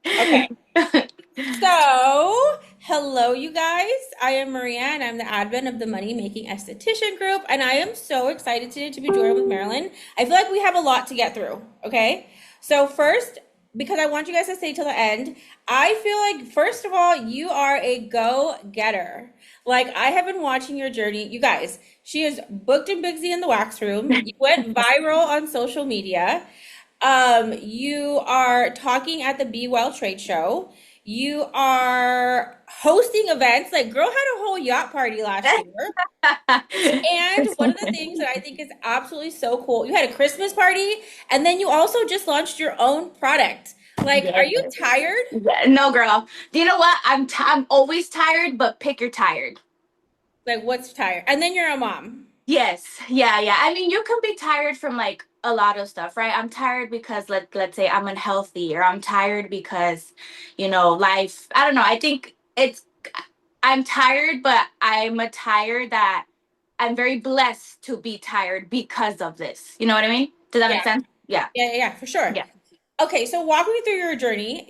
Okay. So, hello, you guys. I am Maria, and I'm the admin of the Money Making Esthetician Group, and I am so excited today to be joined with Marilyn. I feel like we have a lot to get through. Okay. So, first, because I want you guys to stay till the end, I feel like, first of all, you are a go getter. Like, I have been watching your journey. You guys, she is booked and busy in the wax room. You went viral on social media. You are talking at the Be Well trade show. You are hosting events. Like, girl had a whole yacht party last year. And one of the things that I think is absolutely so cool, you had a Christmas party, and then you also just launched your own product. Like, are Yes. you tired? Yeah. No, girl. Do you know what? I'm always tired, but pick your tired. Like, what's tired? And then you're a mom. Yes. Yeah, yeah. I mean, you can be tired from like a lot of stuff, right? I'm tired because let's say I'm unhealthy, or I'm tired because, life. I don't know. I think I'm tired, but I'm a tired that I'm very blessed to be tired because of this. You know what I mean? Does that make Yeah, sense? Yeah. yeah, for sure. Yeah. Okay, so walk me through your journey.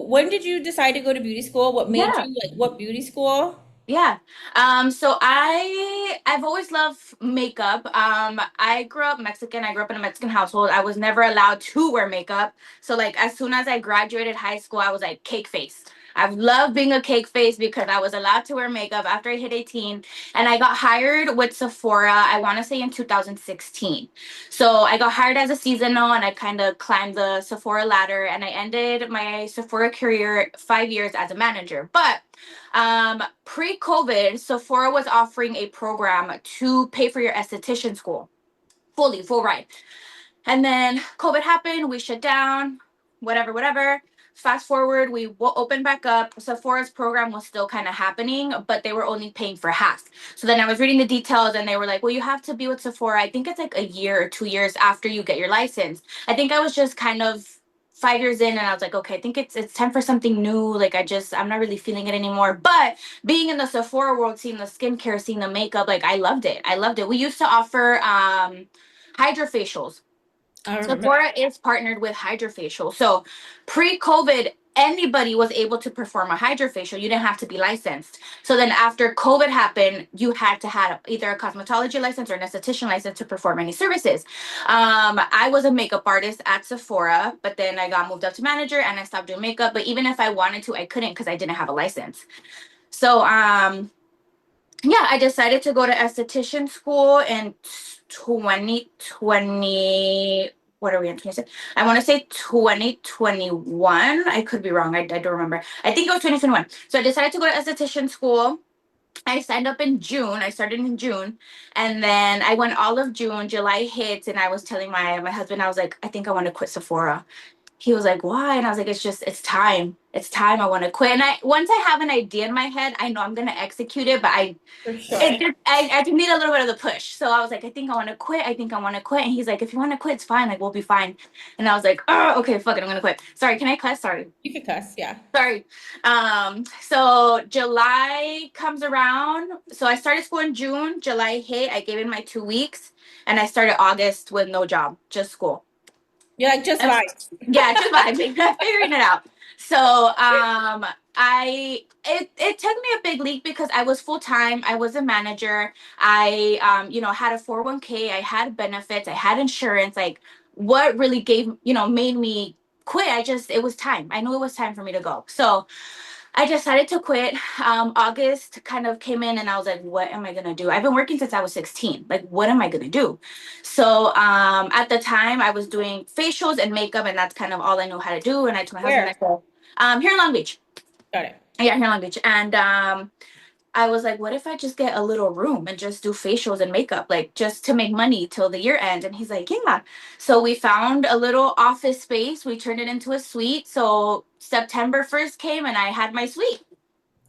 When did you decide to go to beauty school? What made Yeah. you like what beauty school? Yeah. So I've always loved makeup. I grew up Mexican. I grew up in a Mexican household. I was never allowed to wear makeup. So like as soon as I graduated high school, I was like cake face. I loved being a cake face because I was allowed to wear makeup after I hit 18. And I got hired with Sephora, I want to say in 2016. So I got hired as a seasonal and I kind of climbed the Sephora ladder, and I ended my Sephora career 5 years as a manager. But pre-COVID, Sephora was offering a program to pay for your esthetician school, fully, full ride. And then COVID happened, we shut down, whatever, whatever. Fast forward, we opened back up. Sephora's program was still kind of happening, but they were only paying for half. So then I was reading the details, and they were like, well, you have to be with Sephora. I think it's like a year or 2 years after you get your license. I think I was just kind of 5 years in, and I was like, okay, I think it's time for something new. Like I'm not really feeling it anymore. But being in the Sephora world, seeing the skincare, seeing the makeup, like I loved it. I loved it. We used to offer hydrofacials. I remember that. Sephora is partnered with Hydrofacial. So pre-COVID, anybody was able to perform a hydrofacial. You didn't have to be licensed. So then after COVID happened, you had to have either a cosmetology license or an esthetician license to perform any services. I was a makeup artist at Sephora, but then I got moved up to manager and I stopped doing makeup. But even if I wanted to, I couldn't because I didn't have a license. So yeah, I decided to go to esthetician school in 2020. What are we in 26? I want to say 2021. I could be wrong. I don't remember. I think it was 2021. So I decided to go to esthetician school. I signed up in June. I started in June, and then I went all of June. July hits, and I was telling my husband, I was like, I think I want to quit Sephora. He was like, why? And I was like, it's time. It's time. I want to quit. And once I have an idea in my head, I know I'm gonna execute it, but For sure. I just need a little bit of the push. So I was like, I think I want to quit. I think I want to quit. And he's like, if you want to quit, it's fine. Like we'll be fine. And I was like, oh, okay, fuck it, I'm gonna quit. Sorry, can I cuss? Sorry. You could cuss, yeah. Sorry. So July comes around. So I started school in June. July hit. I gave in my 2 weeks, and I started August with no job, just school. You're like just vibes. Yeah, just vibing, figuring it out. So it took me a big leap because I was full time. I was a manager. I had a 401k. I had benefits. I had insurance. Like what really made me quit. It was time. I knew it was time for me to go. So I decided to quit. August kind of came in, and I was like, what am I going to do? I've been working since I was 16. Like, what am I going to do? So at the time, I was doing facials and makeup, and that's kind of all I knew how to do. And I told my husband, I Where? said, here in Long Beach. Got it. Yeah, here in Long Beach. And I was like, what if I just get a little room and just do facials and makeup, like just to make money till the year end? And he's like, yeah. So we found a little office space. We turned it into a suite. So September 1st came, and I had my suite.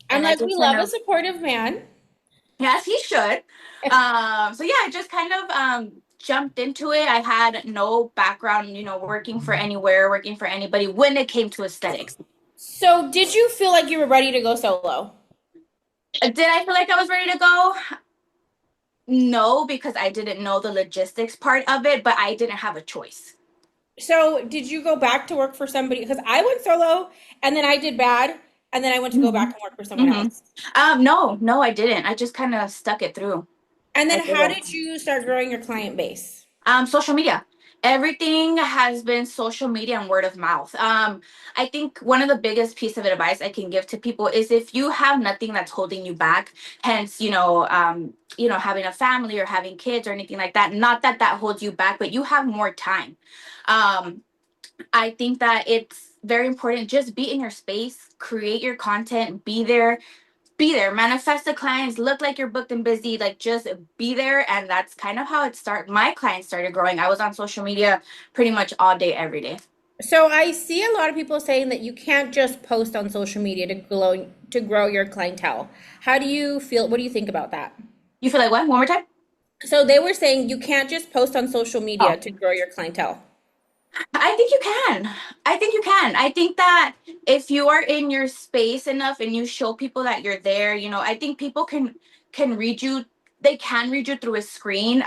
I'm And I like, we just kind love a of, supportive man. yes, he should. So yeah, I just kind of jumped into it. I had no background, working for anywhere, working for anybody when it came to aesthetics. So, did you feel like you were ready to go solo? Did I feel like I was ready to go? No, because I didn't know the logistics part of it, but I didn't have a choice. So did you go back to work for somebody? Because I went solo and then I did bad and then I went to go back Hmm. and work for someone Hmm. else. No, I didn't. I just kind of stuck it through. And I then how didn't. did you start growing your client base? Social media. Everything has been social media and word of mouth. I think one of the biggest piece of advice I can give to people is if you have nothing that's holding you back, hence, having a family or having kids or anything like that, not that that holds you back, but you have more time. Um, I think that it's very important. Just be in your space, create your content, be there, manifest the clients, look like you're booked and busy, like just be there. And that's kind of how it started. My clients started growing. I was on social media pretty much all day, every day. So I see a lot of people saying that you can't just post on social media to grow your clientele. How do you feel? What do you think about that? You feel like what? One more time? So they were saying you can't just post on social media Oh, to grow your clientele. I think you can. I think you can. I think that if you are in your space enough and you show people that you're there, I think people can read you. They can read you through a screen.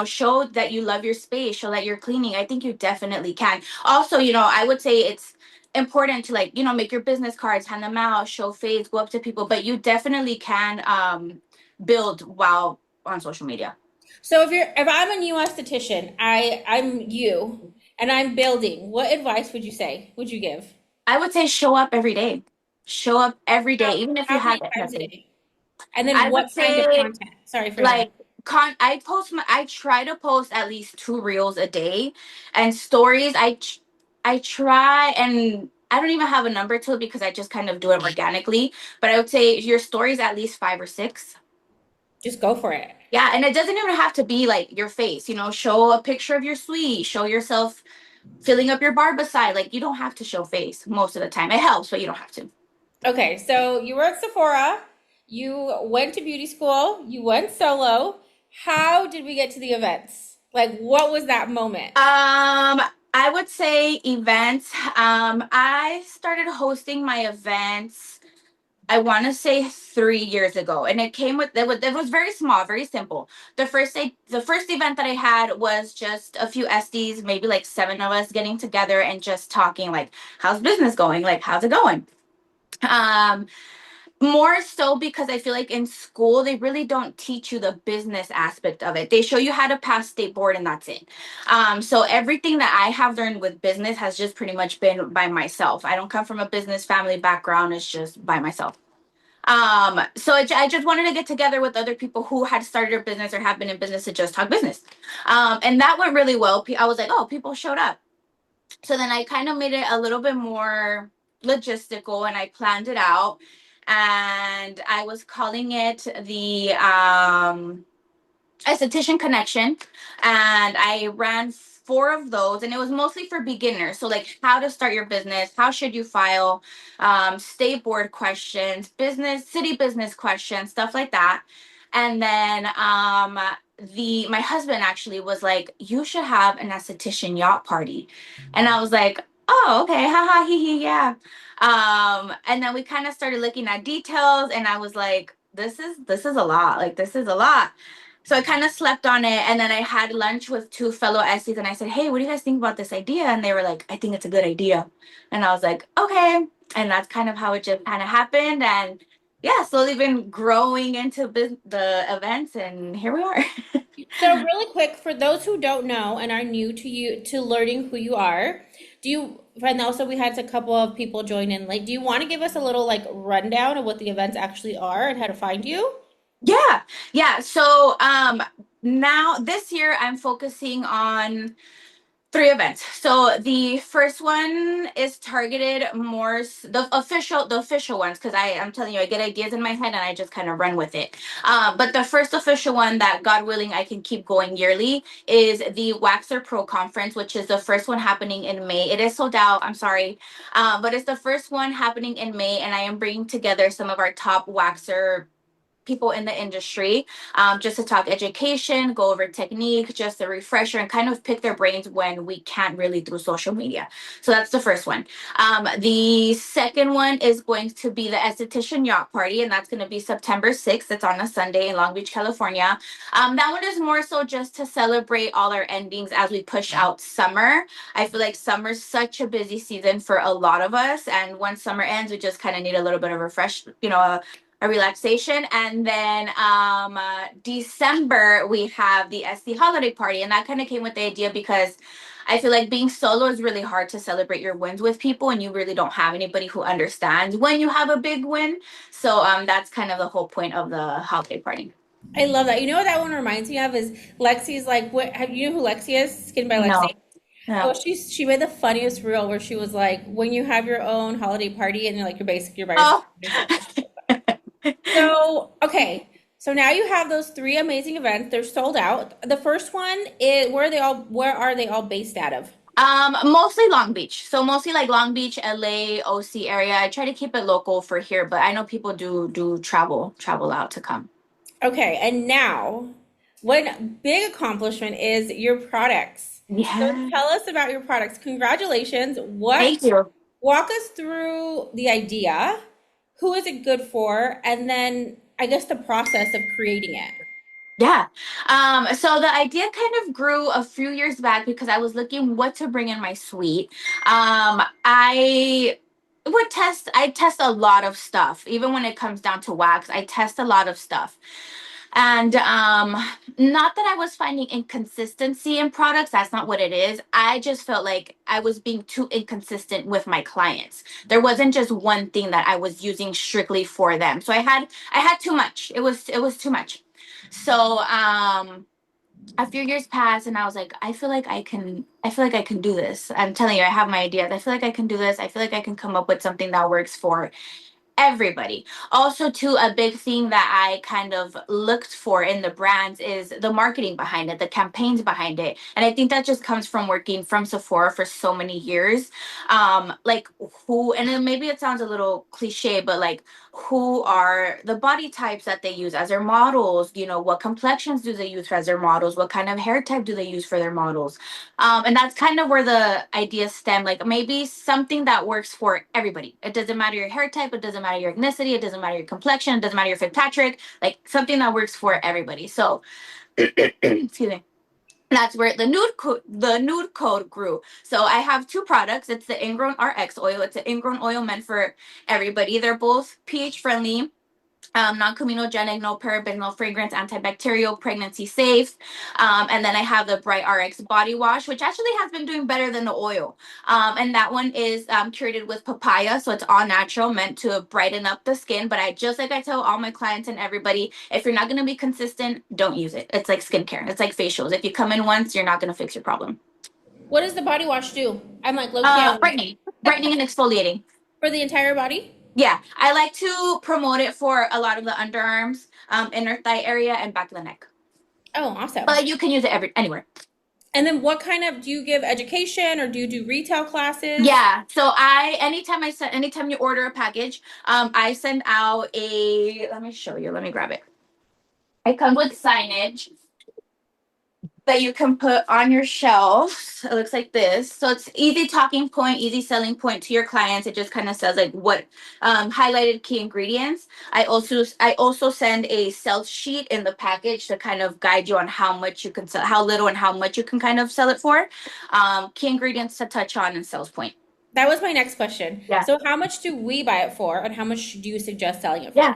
Show that you love your space, show that you're cleaning. I think you definitely can. Also, I would say it's important to, like, make your business cards, hand them out, show face, go up to people, but you definitely can build while on social media. So if I'm a new esthetician, I'm you and I'm building, what advice would you say? Would you give? I would say show up every day. Show up every day, even if you How have many it times a messy. day? And then I would what kind of say content? Sorry for interrupting. like I try to post at least two reels a day, and stories I try, and I don't even have a number to it because I just kind of do it organically, but I would say your stories at least five or six. Just go for it. Yeah, and it doesn't even have to be like your face, show a picture of your suite, show yourself filling up your barbicide. Like, you don't have to show face most of the time. It helps, but you don't have to. Okay, so you were at Sephora, you went to beauty school, you went solo. How did we get to the events? Like, what was that moment? I would say events. I started hosting my events, I want to say 3 years ago, and it was very small, very simple. The first event that I had was just a few SDs, maybe like seven of us getting together and just talking, like, how's business going? Like, how's it going? Um, More so because I feel like in school they really don't teach you the business aspect of it. They show you how to pass state board and that's it. So everything that I have learned with business has just pretty much been by myself. I don't come from a business family background. It's just by myself. So I just wanted to get together with other people who had started a business or have been in business to just talk business. And that went really well. I was like, oh, people showed up. So then I kind of made it a little bit more logistical and I planned it out. And I was calling it the esthetician connection, and I ran four of those, and it was mostly for beginners. So, like, how to start your business, how should you file, state board questions, city business questions, stuff like that. And then the my husband actually was like, you should have an esthetician yacht party. And I was like, oh, okay, haha, hee hee, yeah. And then we kind of started looking at details, and I was like, this is a lot, like, this is a lot. So I kind of slept on it, and then I had lunch with two fellow Esties, and I said, hey, what do you guys think about this idea? And they were like, I think it's a good idea. And I was like, okay. And that's kind of how it just kind of happened. And yeah, slowly been growing into the events, and here we are. So really quick, for those who don't know and are new to you to learning who you are, do you and also we had a couple of people join in. Like, do you want to give us a little like rundown of what the events actually are and how to find you? Yeah, yeah. So now this year I'm focusing on three events. So the first one is targeted more the official ones, because I'm telling you, I get ideas in my head and I just kind of run with it. But the first official one that, God willing, I can keep going yearly is the Waxer Pro Conference, which is the first one happening in May. It is sold out. I'm sorry, but it's the first one happening in May, and I am bringing together some of our top waxer people in the industry, just to talk education, go over technique, just a refresher, and kind of pick their brains when we can't really through social media. So that's the first one. The second one is going to be the Esthetician Yacht Party, and that's going to be September 6th. It's on a Sunday in Long Beach, California. That one is more so just to celebrate all our endings as we push out summer. I feel like summer's such a busy season for a lot of us, and once summer ends, we just kind of need a little bit of a relaxation. And then December we have the SD holiday party, and that kind of came with the idea because I feel like being solo is really hard to celebrate your wins with people, and you really don't have anybody who understands when you have a big win. So that's kind of the whole point of the holiday party. I love that. You know what that one reminds me of is Lexi's like, what have you know who Lexi is? Skin by Lexi. No, Oh, no. she made the funniest reel where she was like, when you have your own holiday party and you're by yourself, Oh. basically. So, okay. So now you have those three amazing events. They're sold out. The first one is where are they all based out of? Mostly Long Beach. So mostly like Long Beach, LA, OC area. I try to keep it local for here, but I know people do travel out to come. Okay, and now one big accomplishment is your products. So Yeah. tell us about your products. Congratulations. Thank you. Walk us through the idea. Who is it good for? And then I guess the process of creating it. Yeah. So the idea kind of grew a few years back because I was looking what to bring in my suite. I test a lot of stuff. Even when it comes down to wax, I test a lot of stuff. And not that I was finding inconsistency in products, that's not what it is. I just felt like I was being too inconsistent with my clients. There wasn't just one thing that I was using strictly for them. So I had too much. It was too much. So a few years passed and I was like, I feel like I can do this. I'm telling you, I have my ideas. I feel like I can do this. I feel like I can come up with something that works for everybody. Also, too, a big thing that I kind of looked for in the brands is the marketing behind it, the campaigns behind it. And I think that just comes from working from Sephora for so many years. Like who, and then maybe it sounds a little cliche, but like who are the body types that they use as their models? What complexions do they use as their models? What kind of hair type do they use for their models? And that's kind of where the idea stemmed. Like maybe something that works for everybody. It doesn't matter your hair type. It doesn't matter your ethnicity. It doesn't matter your complexion. It doesn't matter your Fitzpatrick. Like something that works for everybody. So, excuse me. That's where the nude code grew. So I have two products. It's the Ingrown RX oil. It's an ingrown oil meant for everybody. They're both pH friendly, non-comedogenic, no parabens, no fragrance, antibacterial, pregnancy safe. And then I have the BrightRX body wash, which actually has been doing better than the oil. And that one is curated with papaya, so it's all natural, meant to brighten up the skin. But like I tell all my clients and everybody, if you're not going to be consistent, don't use it. It's like skincare. It's like facials. If you come in once, you're not going to fix your problem. What does the body wash do? I'm like low key, Brightening and exfoliating. for the entire body. Yeah, I like to promote it for a lot of the underarms, inner thigh area, and back of the neck. Oh, awesome. But you can use it anywhere. And then what kind of do you give education or do you do retail classes? Yeah. So anytime you order a package, I send out a. Let me show you. Let me grab it. It comes with signage that you can put on your shelves. It looks like this. So it's easy talking point, easy selling point to your clients. It just kind of says like what highlighted key ingredients. I also send a sales sheet in the package to kind of guide you on how much you can sell, how little and how much you can kind of sell it for. Key ingredients to touch on and sales point. That was my next question. Yeah. So how much do we buy it for and how much do you suggest selling it for? Yeah.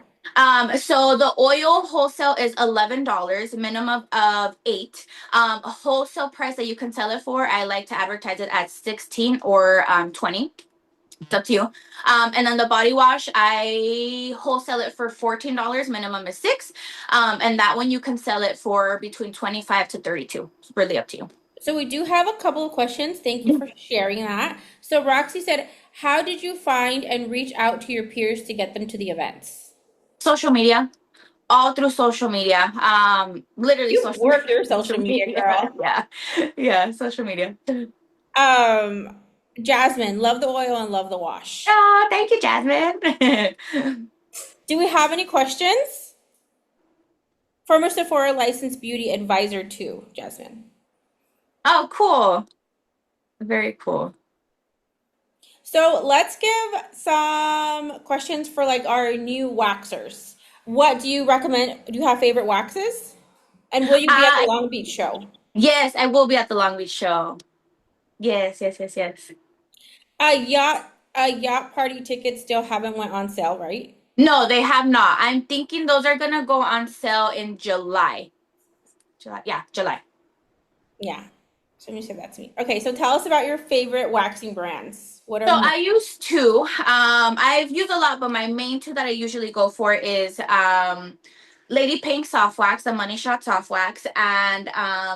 So the oil wholesale is $11, minimum of 8. A wholesale price that you can sell it for, I like to advertise it at 16 or 20. It's up to you. And then the body wash, I wholesale it for $14, minimum is 6. And that one you can sell it for between 25 to 32. It's really up to you. So we do have a couple of questions. Thank you for sharing that. So Roxy said, how did you find and reach out to your peers to get them to the events? Social media, all through social media. Literally You social work your social social media, media. girl. Yeah. Yeah, social media. Um, Jasmine, love the oil and love the wash. Oh, thank you, Jasmine. Do we have any questions? Former Sephora licensed beauty advisor too, Jasmine. Oh, cool. Very cool. So let's give some questions for like our new waxers. What do you recommend? Do you have favorite waxes? And will you be at the Uh, Long Beach show? yes, I will be at the Long Beach show. Yes, yes, yes, yes. Yacht party tickets still haven't went on sale, right? No, they have not. I'm thinking those are gonna go on sale in July. July, yeah, July. Yeah. Somebody said that to me. Okay, so tell us about your favorite waxing brands. What are So more? I use two. I've used a lot, but my main two that I usually go for is Lady Pink Soft Wax, the Money Shot Soft Wax, and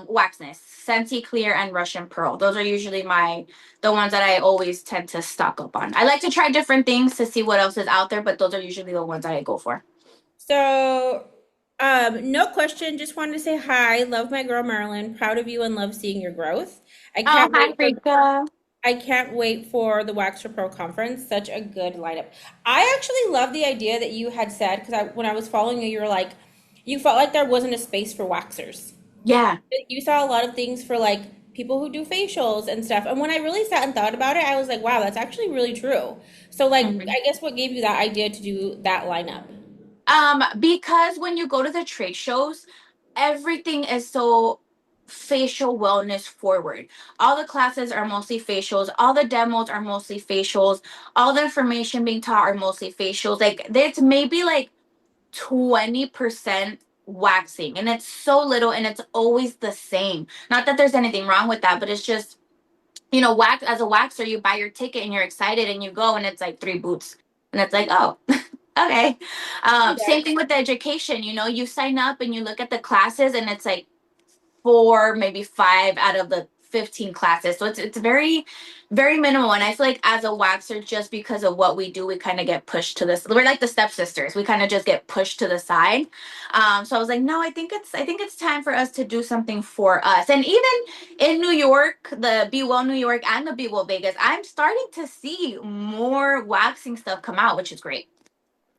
Waxness, Scentsy Clear, and Russian Pearl. Those are usually the ones that I always tend to stock up on. I like to try different things to see what else is out there, but those are usually the ones that I go for. So, no question. Just wanted to say hi. Love my girl Marilyn. Proud of you and love seeing your growth. I Oh, can't hi, wait for Rika. I can't wait for the Wax for Pro conference. Such a good lineup. I actually love the idea that you had said because when I was following you, you were like, you felt like there wasn't a space for waxers. Yeah. You saw a lot of things for like people who do facials and stuff. And when I really sat and thought about it, I was like, wow, that's actually really true. So like, Mhm. I guess what gave you that idea to do that lineup? Because when you go to the trade shows, everything is so facial wellness forward. All the classes are mostly facials, all the demos are mostly facials, all the information being taught are mostly facials. Like there's maybe like 20% waxing, and it's so little and it's always the same. Not that there's anything wrong with that, but it's just, wax as a waxer, you buy your ticket and you're excited and you go and it's like three boots. And it's like, oh, okay. Same thing with the education, you sign up and you look at the classes and it's like four, maybe five out of the 15 classes. So it's very, very minimal. And I feel like as a waxer, just because of what we do, we kind of get pushed to this. We're like the stepsisters. We kind of just get pushed to the side. So I was like, no, I think it's time for us to do something for us. And even in New York, the Be Well New York and the Be Well Vegas, I'm starting to see more waxing stuff come out, which is great.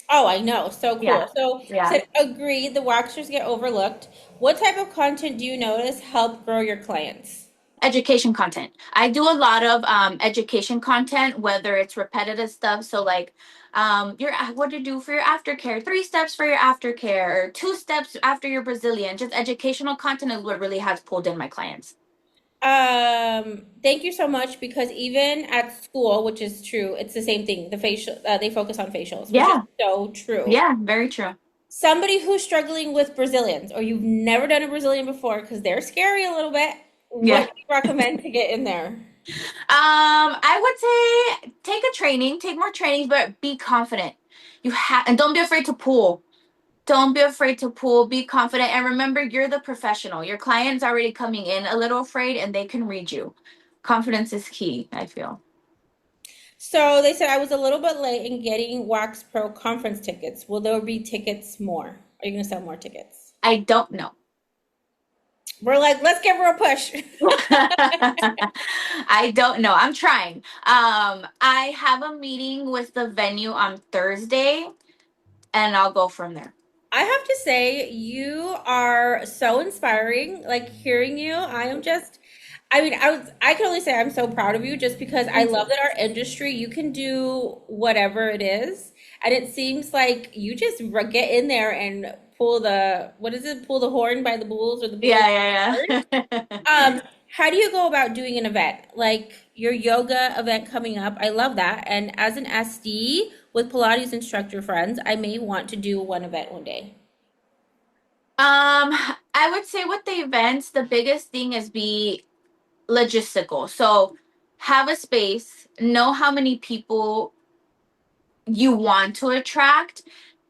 Oh, I know. So Yeah. cool. So, Yeah. said agree, the waxers get overlooked. What type of content do you notice help grow your clients? Education content. I do a lot of education content, whether it's repetitive stuff. So like your what to do for your aftercare, 3 steps for your aftercare, or 2 steps after your Brazilian. Just educational content is what really has pulled in my clients. Thank you so much because even at school, which is true, it's the same thing. The facial, they focus on facials, which is Yeah. so true. Yeah, very true. Somebody who's struggling with Brazilians, or you've never done a Brazilian before because they're scary a little bit, what Yeah. do you recommend to get in there? I would say take a training, take more trainings, but be confident. And don't be afraid to pull. Don't be afraid to pull, be confident, and remember you're the professional. Your client's already coming in a little afraid and they can read you. Confidence is key, I feel. So they said I was a little bit late in getting Wax Pro conference tickets. Will there be tickets more? Are you going to sell more tickets? I don't know. We're like, let's give her a push. I don't know. I'm trying. I have a meeting with the venue on Thursday and I'll go from there. I have to say, you are so inspiring. Like hearing you, I am just, I mean, I can only say I'm so proud of you just because I Thank love you. that our industry, you can do whatever it is. And it seems like you just get in there and pull the, what is it? Pull the horn by the bulls or the bulls Yeah, by the horn. yeah, yeah. How do you go about doing an event? Like your yoga event coming up, I love that. And as an SD with Pilates instructor friends, I may want to do one event one day. I would say with the events, the biggest thing is be logistical. So have a space, know how many people you want to attract,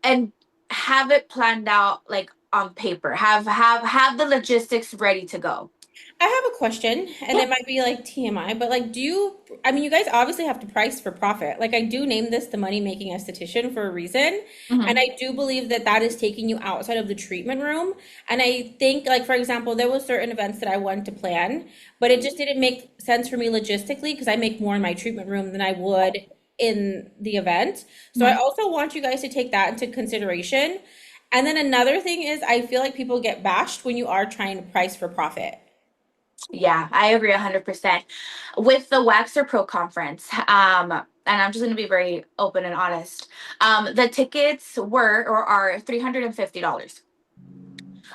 and have it planned out like on paper. Have the logistics ready to go. I have a question, and Yeah. it might be like TMI, but like, I mean, you guys obviously have to price for profit. Like, I do name this the money making esthetician for a reason. And Hmm. I do believe that that is taking you outside of the treatment room. And I think, like, for example, there was certain events that I wanted to plan, but it just didn't make sense for me logistically because I make more in my treatment room than I would in the event. So I Hmm. also want you guys to take that into consideration. And then another thing is I feel like people get bashed when you are trying to price for profit. Yeah, I agree 100%. With the Waxer Pro conference, and I'm just going to be very open and honest. The tickets were or are $350.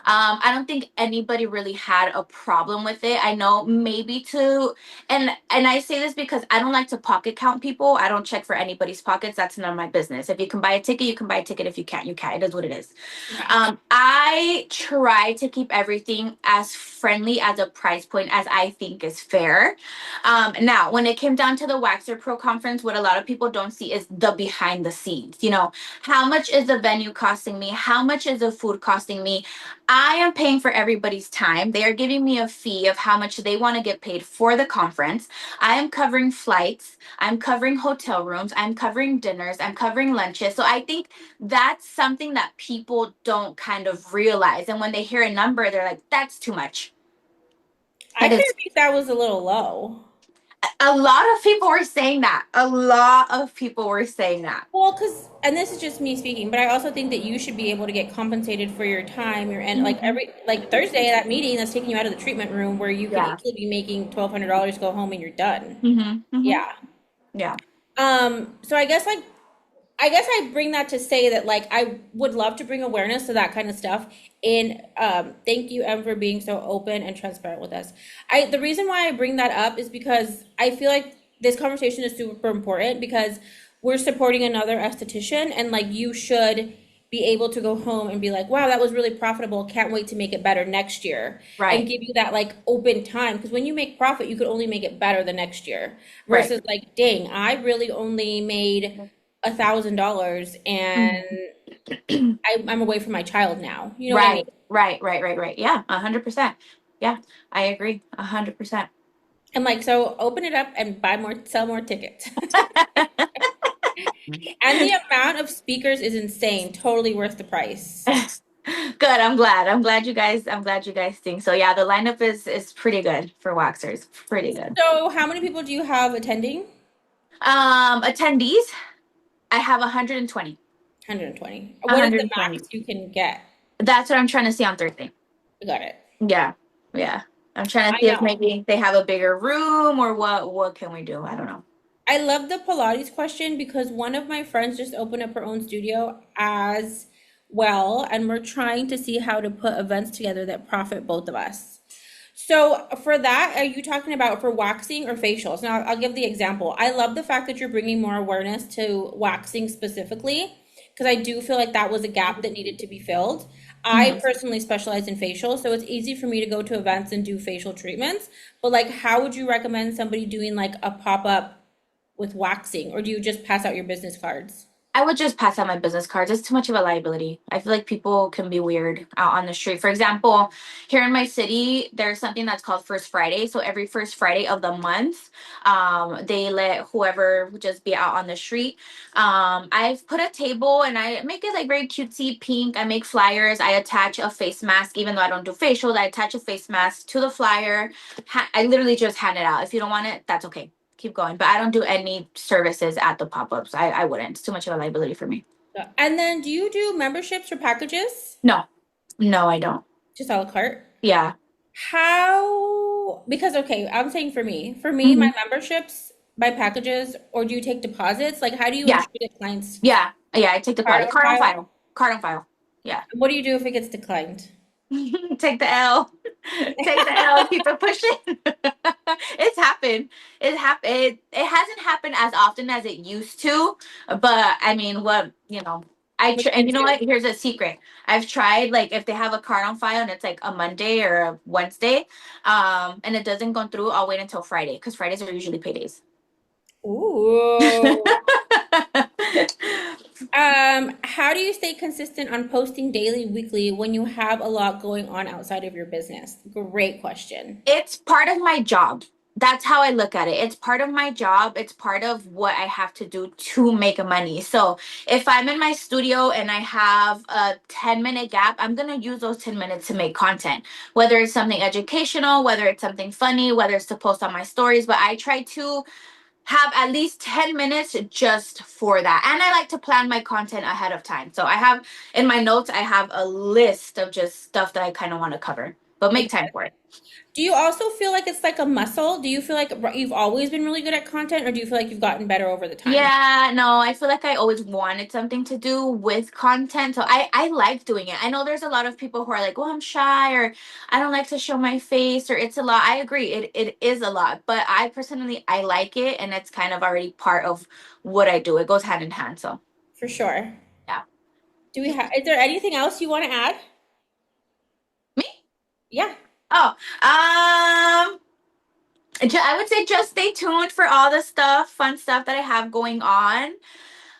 I don't think anybody really had a problem with it. I know maybe to, and I say this because I don't like to pocket count people. I don't check for anybody's pockets. That's none of my business. If you can buy a ticket, you can buy a ticket. If you can't, you can't. It is what it is. Okay. I try to keep everything as friendly as a price point as I think is fair. Now, when it came down to the Waxer Pro conference, what a lot of people don't see is the behind the scenes. You know, how much is the venue costing me? How much is the food costing me? I am paying for everybody's time. They are giving me a fee of how much they want to get paid for the conference. I am covering flights. I'm covering hotel rooms. I'm covering dinners. I'm covering lunches. So I think that's something that people don't kind of realize. And when they hear a number, they're like, that's too much. I It kind is. of think that was a little low. A lot of people were saying that. A lot of people were saying that. Well, because, and this is just me speaking, but I also think that you should be able to get compensated for your time, and like Mhm. like Thursday, that meeting that's taking you out of the treatment room where you could Yeah. easily be making $1,200, go home and you're done. Hmm. Hmm. Yeah. Yeah. So I guess I bring that to say that like I would love to bring awareness to that kind of stuff. And thank you, Em, for being so open and transparent with us. The reason why I bring that up is because I feel like this conversation is super important because we're supporting another esthetician, and like you should be able to go home and be like, wow, that was really profitable. Can't wait to make it better next year, and Right. give you that like open time. Because when you make profit, you could only make it better the next year Right. versus like, dang, I really only made $1,000 and Mhm. I'm away from my child now. You know what I mean? Right, right, right, right, right. Yeah, 100%. Yeah, I agree, 100%. And like, so open it up and buy more, sell more tickets. And the amount of speakers is insane. Totally worth the price. Good. I'm glad you guys think so. Yeah, the lineup is pretty good for waxers. Pretty good. So, how many people do you have attending? Attendees, I have 120. 120. What is the 120. max you can get? That's what I'm trying to see on Thursday. Got it. Yeah. Yeah. I'm trying to I see if know. maybe they have a bigger room or what can we do? I don't know. I love the Pilates question because one of my friends just opened up her own studio as well, and we're trying to see how to put events together that profit both of us. So for that, are you talking about for waxing or facials? Now, I'll give the example. I love the fact that you're bringing more awareness to waxing specifically, because I do feel like that was a gap that needed to be filled. I Mhm. personally specialize in facial, so it's easy for me to go to events and do facial treatments. But like, how would you recommend somebody doing like a pop-up with waxing, or do you just pass out your business cards? I would just pass out my business cards. It's too much of a liability. I feel like people can be weird out on the street. For example, here in my city, there's something that's called First Friday. So every first Friday of the month, they let whoever just be out on the street. I've put a table and I make it like very cutesy pink. I make flyers. I attach a face mask, even though I don't do facials. I attach a face mask to the flyer. I literally just hand it out. If you don't want it, that's okay, keep going. But I don't do any services at the pop-ups. I wouldn't. It's too much of a liability for me. And then do you do memberships or packages? No, no, I don't. Just a la carte? Yeah. How, because okay, I'm saying for me, my Hmm. memberships, my packages, or do you take deposits? Like, how do you Yeah. ensure that clients Yeah. Yeah. I take card deposit. on Card on file? file. Card on file. Yeah. What do you do if it gets declined? Take the L. Take the L. Keep it pushing. It's happened. It hasn't happened as often as it used to. But I mean, What do and you you know do? what? Here's a secret. I've tried like if they have a card on file and it's like a Monday or a Wednesday, and it doesn't go through, I'll wait until Friday because Fridays are usually paydays. Ooh. How do you stay consistent on posting daily, weekly when you have a lot going on outside of your business? Great question. It's part of my job. That's how I look at it. It's part of my job. It's part of what I have to do to make money. So if I'm in my studio and I have a 10-minute gap, I'm going to use those 10 minutes to make content, whether it's something educational, whether it's something funny, whether it's to post on my stories. But I try to have at least 10 minutes just for that. And I like to plan my content ahead of time. So I have in my notes, I have a list of just stuff that I kind of want to cover, but make time for it. Do you also feel like it's like a muscle? Do you feel like you've always been really good at content, or do you feel like you've gotten better over the time? Yeah, no, I feel like I always wanted something to do with content. So I like doing it. I know there's a lot of people who are like, "Oh, I'm shy," or "I don't like to show my face," or "It's a lot." I agree. It is a lot, but I personally I like it, and it's kind of already part of what I do. It goes hand in hand. So, For sure. yeah. Do we have, is there anything else you want to add? Me? Yeah. Oh, I would say just stay tuned for all the stuff, fun stuff that I have going on.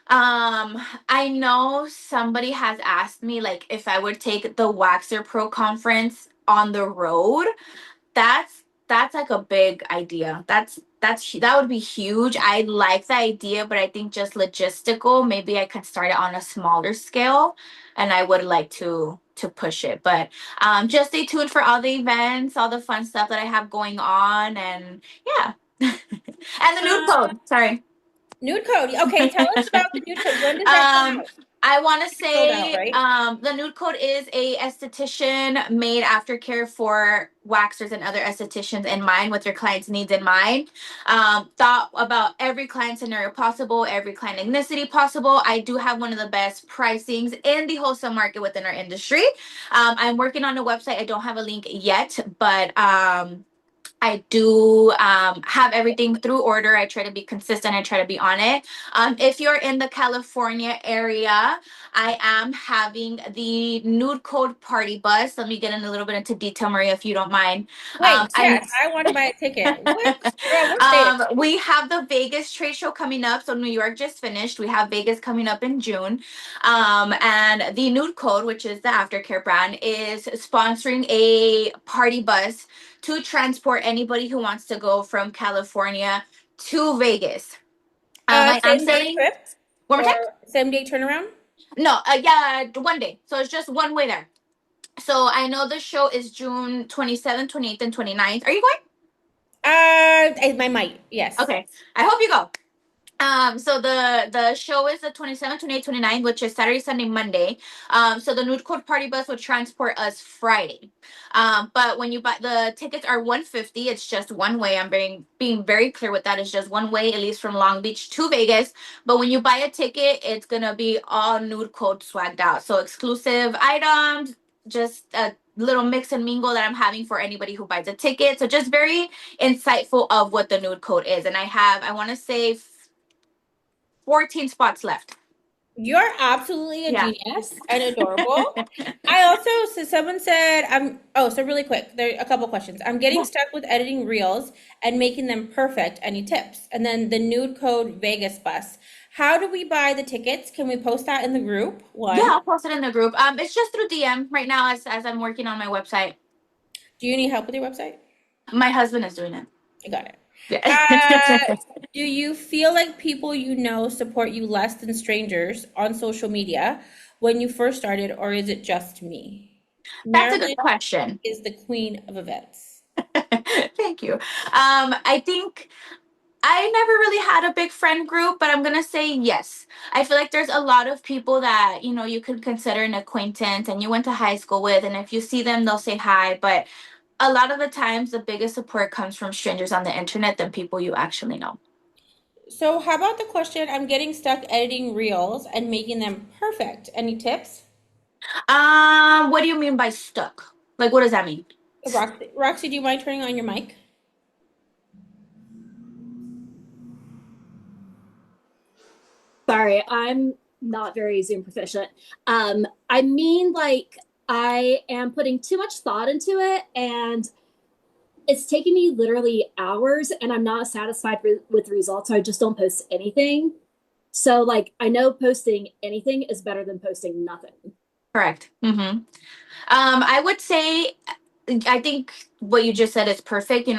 I know somebody has asked me like if I would take the Waxer Pro conference on the road. That's like a big idea. That would be huge. I like the idea, but I think just logistical, maybe I could start it on a smaller scale, and I would like to push it. But just stay tuned for all the events, all the fun stuff that I have going on, and yeah. And the nude Uh, code. Sorry. Nude Code. Okay, tell us about the Nude Code. When does that come um, out? I want to It's sold out, say right? the Nude Code is a esthetician made aftercare for waxers and other estheticians in mind, with their clients' needs in mind. Thought about every client scenario possible, every client ethnicity possible. I do have one of the best pricings in the wholesale market within our industry. I'm working on a website. I don't have a link yet, but I do have everything through order. I try to be consistent. I try to be on it. If you're in the California area, I am having the Nude Code Party bus. Let me get in a little bit into detail, Maria, if you don't mind. Wait, I yes, I want to buy a ticket. What? Girl, what state? we have the Vegas trade show coming up. So New York just finished. We have Vegas coming up in June. And the Nude Code, which is the aftercare brand, is sponsoring a party bus to transport anybody who wants to go from California to Vegas. I am Same day saying trip one more or time. same day turnaround? No, yeah, one day. So it's just one way there. So I know the show is June 27th, 28th, and 29th. Are you going? I might, yes. Okay. I hope you go. So the show is the 27th, 28th, 29th, which is Saturday, Sunday, Monday. So the Nude Code Party bus would transport us Friday. But when you buy the tickets are 150, it's just one way. I'm being very clear with that. It's just one way, at least from Long Beach to Vegas. But when you buy a ticket, it's gonna be all Nude Code swagged out. So exclusive items, just a little mix and mingle that I'm having for anybody who buys a ticket. So just very insightful of what the Nude Code is. And I want to say 14 spots left. You're absolutely a Yeah. genius and adorable. I also, so someone said, oh, so really quick, there are a couple questions. I'm getting Yeah. stuck with editing reels and making them perfect. Any tips? And then the Nude Code Vegas bus. How do we buy the tickets? Can we post that in the group? Yeah, One. I'll post it in the group. It's just through DM right now as I'm working on my website. Do you need help with your website? My husband is doing it. I got it. Yeah. Do you feel like people you know support you less than strangers on social media when you first started, or is it just me? That's a good Marilyn question. is the queen of events. Thank you. I think I never really had a big friend group, but I'm gonna say yes. I feel like there's a lot of people that you could consider an acquaintance and you went to high school with, and if you see them, they'll say hi. But a lot of the times, the biggest support comes from strangers on the internet than people you actually know. So, how about the question? I'm getting stuck editing reels and making them perfect. Any tips? What do you mean by stuck? Like, what does that mean? Roxy, do you mind turning on your mic? Sorry, I'm not very Zoom proficient. I mean, like, I am putting too much thought into it, and it's taking me literally hours, and I'm not satisfied with the results, so I just don't post anything. So, like, I know posting anything is better than posting nothing. Correct. I would say, I think what you just said is perfect.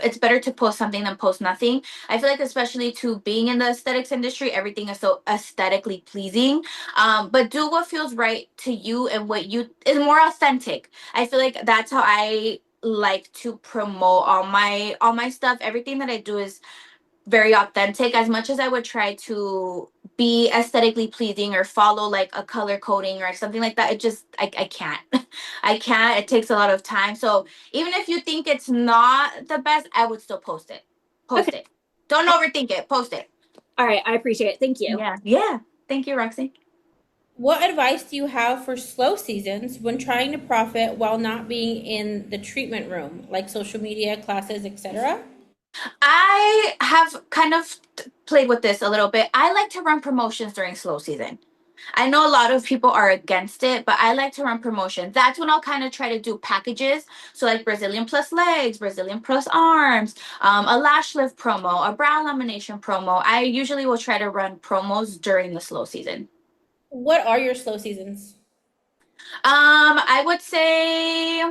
It's better to post something than post nothing. I feel like, especially to being in the aesthetics industry, everything is so aesthetically pleasing. But do what feels right to you and what you is more authentic. I feel like that's how I like to promote all my stuff. Everything that I do is very authentic. As much as I would try to be aesthetically pleasing or follow like a color coding or something like that, I can't. I can't. It takes a lot of time. So even if you think it's not the best, I would still post it. Post Okay. it. Don't overthink it. Post it. All right. I appreciate it. Thank you. Yeah. Yeah. Thank you, Roxy. What advice do you have for slow seasons when trying to profit while not being in the treatment room, like social media, classes, etc.? I have kind of played with this a little bit. I like to run promotions during slow season. I know a lot of people are against it, but I like to run promotions. That's when I'll kind of try to do packages. So like Brazilian plus legs, Brazilian plus arms, a lash lift promo, a brow lamination promo. I usually will try to run promos during the slow season. What are your slow seasons? I would say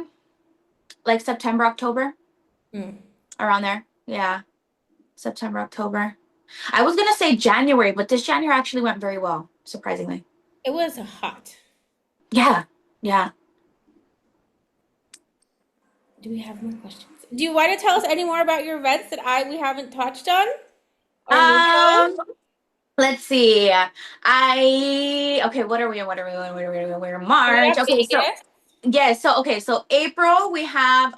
like September, October, Mm. around there. Yeah, September, October. I was gonna say January, but this January actually went very well, surprisingly. It was hot. Yeah, yeah. Do we have more questions? Do you want to tell us any more about your events that we haven't touched on? Or Nude Code? Um, let's see. Okay, what are we in? What are we in? We're in We March. got Okay, so Vegas. yes, so okay, so April we have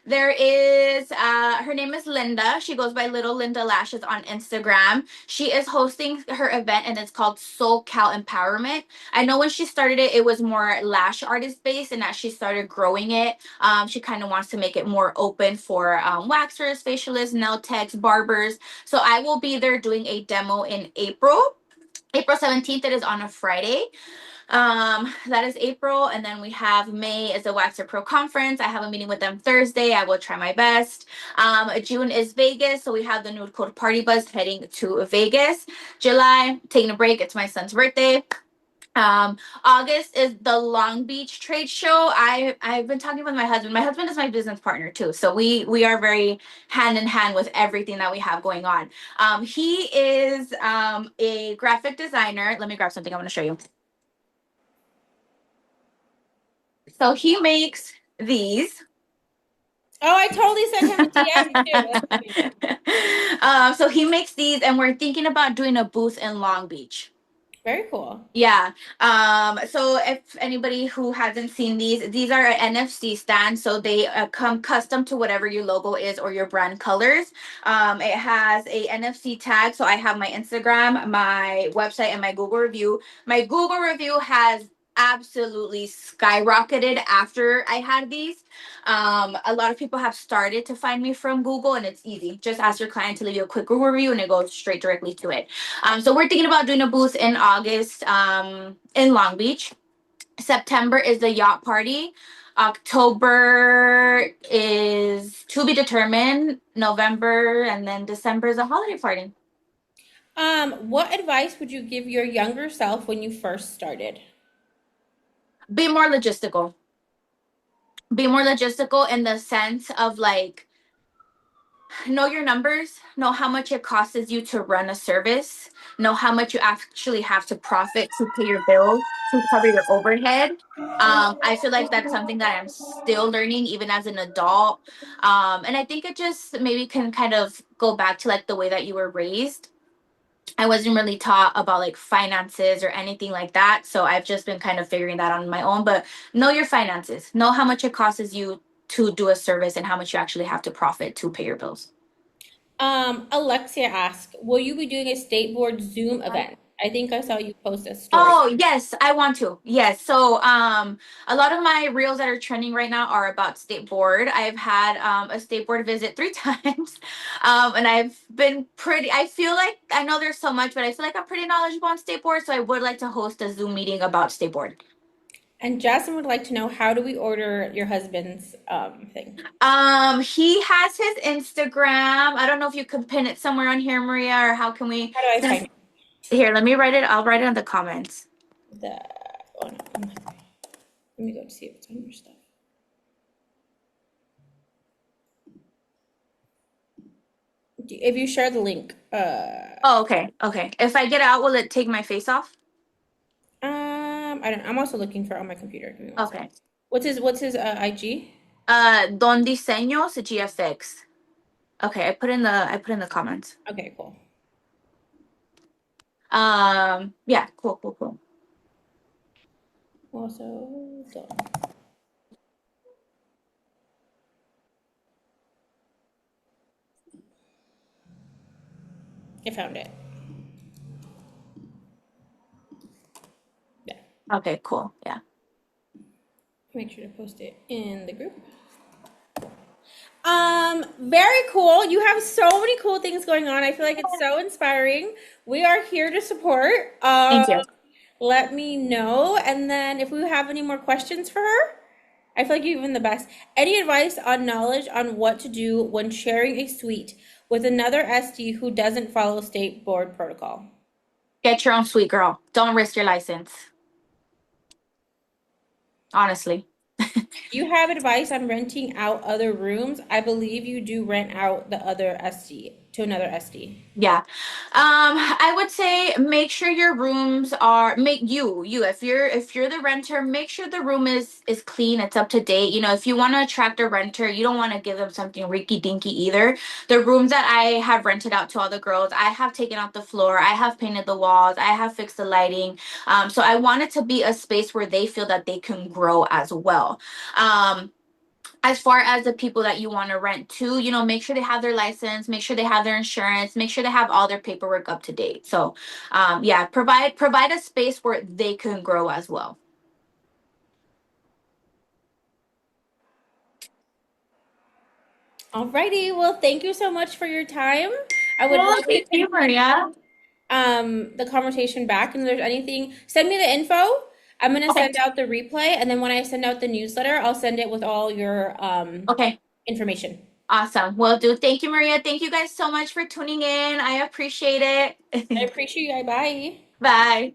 there is her name is Linda. She goes by Little Linda Lashes on Instagram. She is hosting her event and it's called SoCal Empowerment. I know when she started it, it was more lash artist based, and as she started growing it, she kind of wants to make it more open for waxers, facialists, nail techs, barbers. So I will be there doing a demo in April. April 17th, it is on a Friday. That is April, and then we have May is the Waxer Pro conference. I have a meeting with them Thursday. I will try my best. June is Vegas, so we have the Nude Code Party Bus heading to Vegas. July, taking a break. It's my son's birthday. August is the Long Beach trade show. I've been talking with my husband. My husband is my business partner too, so we are very hand in hand with everything that we have going on. He is a graphic designer. Let me grab something. I want to show you. So he makes these. Oh, I totally sent him a DM too. That's funny. So he makes these, and we're thinking about doing a booth in Long Beach. Very cool. Yeah. So if anybody who hasn't seen these are an NFC stand, so they come custom to whatever your logo is or your brand colors. It has a NFC tag, so I have my Instagram, my website, and my Google review. My Google review has absolutely skyrocketed after I had these. A lot of people have started to find me from Google, and it's easy. Just ask your client to leave you a quick Google review, and it goes straight directly to it. So we're thinking about doing a booth in August in Long Beach. September is the yacht party. October is to be determined. November, and then December is a holiday party. What advice would you give your younger self when you first started? Be more logistical. Be more logistical in the sense of like know your numbers, know how much it costs you to run a service, know how much you actually have to profit to pay your bills, to cover your overhead. I feel like that's something that I'm still learning even as an adult. And I think it just maybe can kind of go back to like the way that you were raised. I wasn't really taught about like finances or anything like that. So I've just been kind of figuring that on my own. But know your finances, know how much it costs you to do a service and how much you actually have to profit to pay your bills. Alexia asked, will you be doing a state board Zoom event? I think I saw you post a story. Oh, yes, I want to. Yes. So, a lot of my reels that are trending right now are about state board. I've had a state board visit 3 times. And I've been I feel like I know there's so much, but I feel like I'm pretty knowledgeable on state board, so I would like to host a Zoom meeting about state board. And Jasmine would like to know, how do we order your husband's thing? He has his Instagram. I don't know if you can pin it somewhere on here, Maria, or how can we How do I find here, let me write it. I'll write it in the comments. the oh no, I'm not- let me go to see if it's on your stuff. If you share the link, Oh, okay. Okay. If I get out, will it take my face off? I don't. I'm also looking for it on my computer. Give me one second. Okay. What's his IG? Don Diseños GFX. Okay, I put in the comments. Okay, cool. Yeah, cool. Also done. I found it. Yeah. Okay, cool. Yeah. Make sure to post it in the group. Very cool. You have so many cool things going on. I feel like it's so inspiring. We are here to support. Thank you. Let me know. And then if we have any more questions for her, I feel like you've been the best. Any advice on knowledge on what to do when sharing a suite with another SD who doesn't follow state board protocol? Get your own suite, girl. Don't risk your license. Honestly. You have advice on renting out other rooms? I believe you do rent out the other SD to another SD. Yeah. I would say make sure your rooms are make you if you're the renter, make sure the room is clean, it's up to date. You know, if you want to attract a renter, you don't want to give them something rinky dinky either. The rooms that I have rented out to all the girls, I have taken out the floor, I have painted the walls, I have fixed the lighting. So I want it to be a space where they feel that they can grow as well. As far as the people that you want to rent to, you know, make sure they have their license, make sure they have their insurance, make sure they have all their paperwork up to date. So, yeah, provide a space where they can grow as well. Alrighty, well, thank you so much for your time. I would Well, love thank you, Maria. the conversation back, and if there's anything, send me the info. I'm gonna Okay. send out the replay, and then when I send out the newsletter, I'll send it with all your Okay. information. Awesome. Will do. Thank you, Maria. Thank you guys so much for tuning in. I appreciate I it. appreciate you. Bye. Bye.